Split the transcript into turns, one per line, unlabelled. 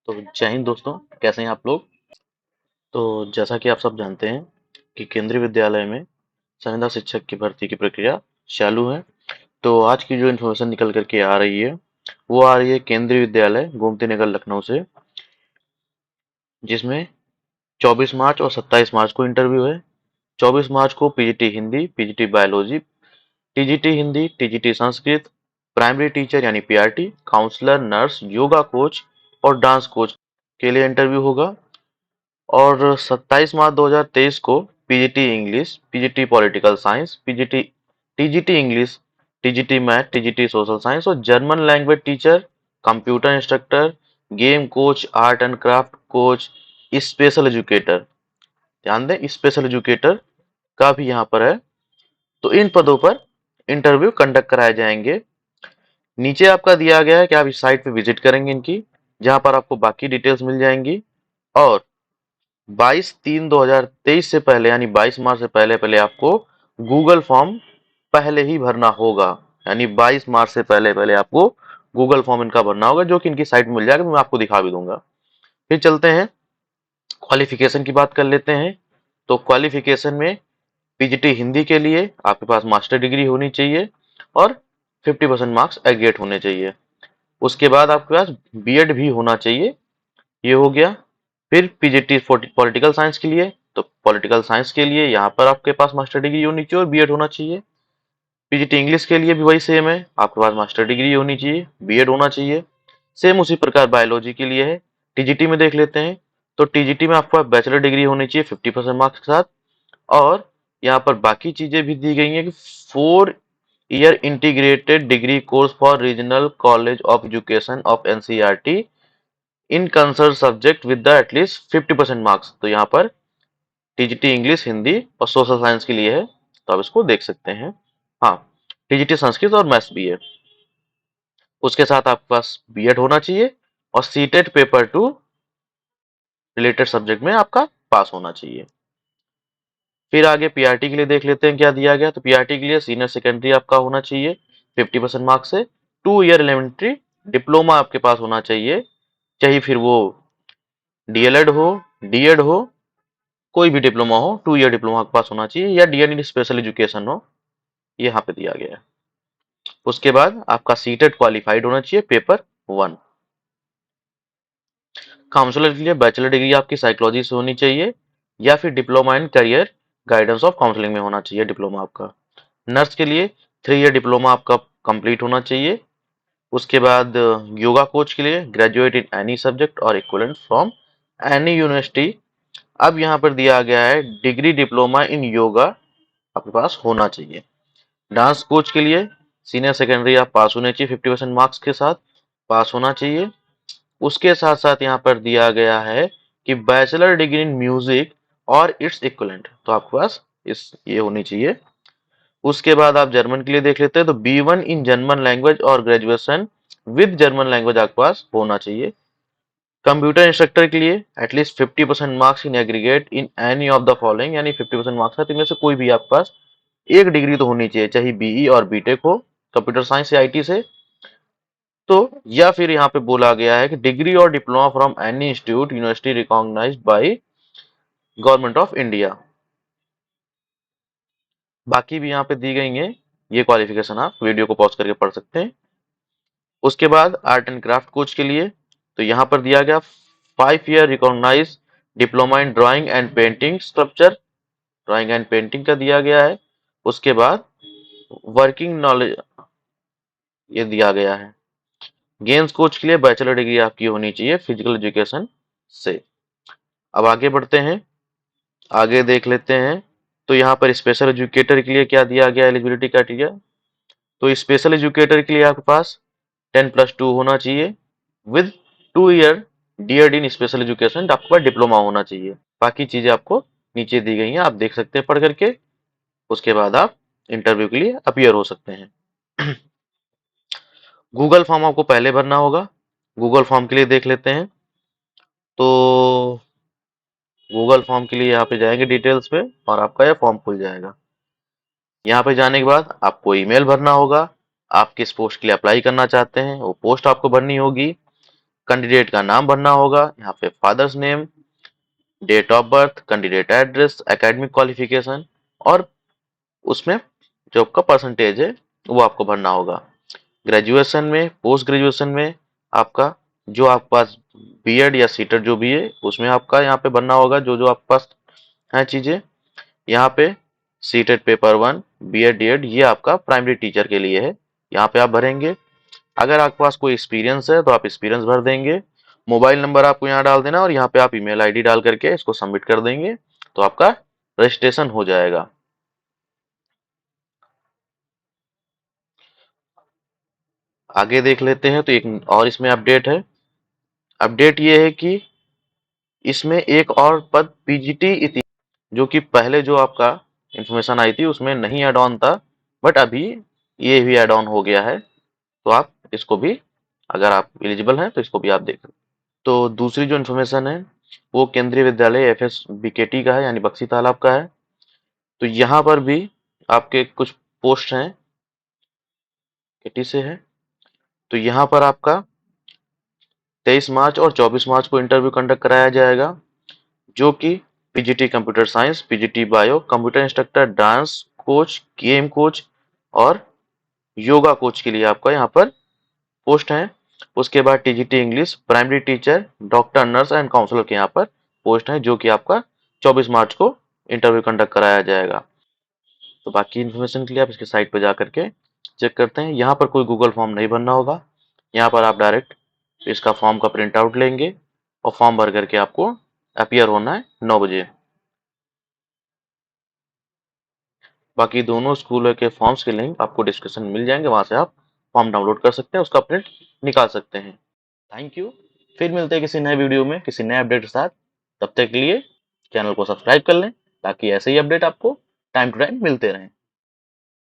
तो जय हिंद दोस्तों, कैसे हैं आप लोग। तो जैसा कि आप सब जानते हैं कि केंद्रीय विद्यालय में संविदा शिक्षक की भर्ती की प्रक्रिया चालू है। तो आज की जो इन्फॉर्मेशन निकल करके आ रही है वो आ रही है केंद्रीय विद्यालय गोमती नगर लखनऊ से, जिसमें 24 मार्च और 27 मार्च को इंटरव्यू है। 24 मार्च को PGT Hindi, PGT biology, TGT Hindi, TGT Sanskrit, primary teacher यानी PRT, counsellor, nurse, yoga coach और डांस कोच के लिए इंटरव्यू होगा। और 27 मार्च 2023 को PGT English, PGT political science, PGT TGT English, TGT math, TGT social science और German language teacher, computer instructor, game coach, art and craft coach, special educator, ध्यान दें special educator का भी यहाँ पर है। तो इन पदों पर इंटरव्यू कंडक्ट कराए जाएंगे। नीचे आपका दिया गया है कि आप इस साइट पे विजिट करेंगे इनकी, जहां पर आपको बाकी डिटेल्स मिल जाएंगी। और 22/3/2023 से पहले यानी 22 मार्च से पहले पहले आपको गूगल फॉर्म पहले ही भरना होगा। यानी 22 मार्च से पहले पहले आपको गूगल फॉर्म इनका भरना होगा, जो कि इनकी साइट में मिल जाएगा, मैं आपको दिखा भी दूंगा। फिर चलते हैं क्वालिफिकेशन की बात कर लेते हैं। तो क्वालिफिकेशन में पीजीटी हिंदी के लिए आपके पास मास्टर डिग्री होनी चाहिए और 50% मार्क्स एग्रीगेट होने चाहिए। उसके बाद आपके पास बीएड भी होना चाहिए, ये हो गया। फिर पीजीटी पॉलिटिकल साइंस के लिए, तो पॉलिटिकल साइंस के लिए यहाँ पर आपके पास मास्टर डिग्री होनी चाहिए और बीएड होना चाहिए। पीजीटी इंग्लिश के लिए भी वही सेम है, आपके पास मास्टर डिग्री होनी चाहिए, बीएड होना चाहिए। सेम उसी प्रकार बायोलॉजी के लिए है। टीजीटी में देख लेते हैं। तो टीजीटी में आपको बैचलर डिग्री होनी चाहिए 50% मार्क्स के साथ। और यहाँ पर बाकी चीजें भी दी गई हैं कि 4 year integrated degree course for regional college of education of NCERT in concern subject with the at least 50% marks. तो यहाँ पर टीजीटी इंग्लिश, हिंदी और सोशल साइंस के लिए है, तो आप इसको देख सकते हैं। हाँ, टीजीटी संस्कृत और मैथ्स भी है। उसके साथ आपके पास बीएड होना चाहिए और सीटेट पेपर 2 रिलेटेड सब्जेक्ट में आपका पास होना चाहिए। फिर आगे पीआरटी के लिए देख लेते हैं क्या दिया गया। तो पीआरटी के लिए सीनियर सेकेंडरी आपका होना चाहिए 50% मार्क्स से। 2 ईयर एलिमेंट्री डिप्लोमा आपके पास होना चाहिए, चाहे फिर वो डीएलएड हो, डीएड हो, कोई भी डिप्लोमा हो, 2 ईयर डिप्लोमा आपके पास होना चाहिए, या डीएड इन स्पेशल एजुकेशन हो, ये यहाँ पे दिया गया है। उसके बाद आपका सीटेट क्वालिफाइड होना चाहिए पेपर 1। काउंसलर के लिए बैचलर डिग्री आपकी साइकोलॉजी से होनी चाहिए, या फिर diploma in career guidance of counselling में होना चाहिए डिप्लोमा आपका। नर्स के लिए 3 ईयर डिप्लोमा आपका कंप्लीट होना चाहिए। उसके बाद योगा कोच के लिए ग्रेजुएट इन एनी सब्जेक्ट और इक्विवेलेंट फ्रॉम एनी यूनिवर्सिटी। अब यहाँ पर दिया गया है डिग्री डिप्लोमा इन योगा आपके पास होना चाहिए। डांस कोच के लिए सीनियर सेकेंडरी आप पास होने चाहिए 50% मार्क्स के साथ, पास होना चाहिए। उसके साथ साथ यहाँ पर दिया गया है कि बैचलर डिग्री इन म्यूजिक और इट्स इक्विवेलेंट, तो आपके पास इस ये होनी चाहिए। उसके बाद आप जर्मन के लिए देख लेते हैं। तो B1 इन जर्मन लैंग्वेज और ग्रेजुएशन विद जर्मन लैंग्वेज आपके पास होना चाहिए। कंप्यूटर इंस्ट्रक्टर के लिए at least 50% marks in aggregate in any of the following, यानी 50% मार्क्स है तो इनमें से कोई भी आपके पास एक डिग्री तो होनी चाहिए, चाहे बीई और बीटेक हो कंप्यूटर साइंस या आईटी से। तो या फिर यहाँ पे बोला गया है कि डिग्री और diploma from any institute university recognised by government of India. बाकी भी यहाँ पे दी गई है, ये क्वालिफिकेशन आप वीडियो को पॉज करके पढ़ सकते हैं। उसके बाद आर्ट एंड क्राफ्ट कोच के लिए, तो यहाँ पर दिया गया 5 year recognise diploma in drawing and painting sculpture, drawing and painting का दिया गया है। उसके बाद वर्किंग नॉलेज ये दिया गया है। गेम्स कोच के लिए बैचलर डिग्री आपकी होनी चाहिए फिजिकल एजुकेशन से। अब आगे बढ़ते हैं, आगे देख लेते हैं। तो यहाँ पर स्पेशल एजुकेटर के लिए क्या दिया गया एलिजिबिलिटी क्राइटेरिया। तो स्पेशल एजुकेटर के लिए आपके पास 10+2 होना चाहिए with 2 year DEd in special education, आपके पास डिप्लोमा होना चाहिए। बाकी चीजें आपको नीचे दी गई हैं, आप देख सकते हैं पढ़ करके। उसके बाद आप इंटरव्यू के लिए अपीयर हो सकते हैं। गूगल फॉर्म आपको पहले भरना होगा। गूगल फॉर्म के लिए देख लेते हैं। तो गूगल फॉर्म के लिए यहाँ पे जाएंगे डिटेल्स पे और आपका यह फॉर्म खुल जाएगा। यहाँ पे जाने के बाद आपको ईमेल भरना होगा, आप किस पोस्ट के लिए अप्लाई करना चाहते हैं वो पोस्ट आपको भरनी होगी। कैंडिडेट का नाम भरना होगा, यहाँ पे father's name, date of birth, candidate address, academic qualification और उसमें जो आपका परसेंटेज है वो आपको भरना होगा। ग्रेजुएशन में, पोस्ट ग्रेजुएशन में आपका जो आपके पास बीएड या सीटेड जो भी है उसमें आपका यहाँ पे भरना होगा जो जो आपके पास है चीजें। यहाँ पे सीटेड पेपर 1, बीएड डीएड ये आपका प्राइमरी टीचर के लिए है, यहाँ पे आप भरेंगे। अगर आपके पास कोई एक्सपीरियंस है तो आप एक्सपीरियंस भर देंगे। मोबाइल नंबर आपको यहाँ डाल देना और यहाँ पे आप ईमेल आईडी डाल करके इसको सबमिट कर देंगे तो आपका रजिस्ट्रेशन हो जाएगा। आगे देख लेते हैं तो एक और इसमें अपडेट है। अपडेट ये है कि इसमें एक और पद पीजीटी इतिहास जो कि पहले जो आपका इंफॉर्मेशन आई थी उसमें नहीं ऐड ऑन था, बट अभी ये भी ऐड ऑन हो गया है तो आप इसको भी, अगर आप एलिजिबल हैं तो इसको भी आप देख सकते हैं। तो दूसरी जो इन्फॉर्मेशन है वो केंद्रीय विद्यालय एफएस बीकेटी का है, यानी बक्सी तालाब का है। तो यहाँ पर भी आपके कुछ पोस्ट हैं केटी से है। तो यहाँ पर आपका 23 मार्च और 24 मार्च को इंटरव्यू कंडक्ट कराया जाएगा जो कि PGT computer science, PGT bio, computer instructor, dance coach, game coach और योगा कोच के लिए आपका यहाँ पर पोस्ट है। उसके बाद TGT English, primary teacher, doctor, nurse and counsellor के यहाँ पर पोस्ट है जो कि आपका 24 मार्च को इंटरव्यू कंडक्ट कराया जाएगा। तो बाकी इन्फॉर्मेशन के लिए आप इसके साइट पर जा करके चेक करते हैं। यहाँ पर कोई गूगल फॉर्म नहीं भरना होगा, यहाँ पर आप डायरेक्ट इसका फॉर्म का प्रिंट आउट लेंगे और फॉर्म भर करके आपको अपीयर होना है 9 बजे। बाकी दोनों स्कूलों के फॉर्म्स के लिंक आपको डिस्क्रिप्शन में मिल जाएंगे, वहां से आप फॉर्म डाउनलोड कर सकते हैं, उसका प्रिंट निकाल सकते हैं। Thank you. फिर मिलते हैं किसी नए वीडियो में किसी नए अपडेट के साथ। तब तक के लिए चैनल को सब्सक्राइब कर लें ताकि ऐसे ही अपडेट आपको टाइम टू टाइम मिलते रहें।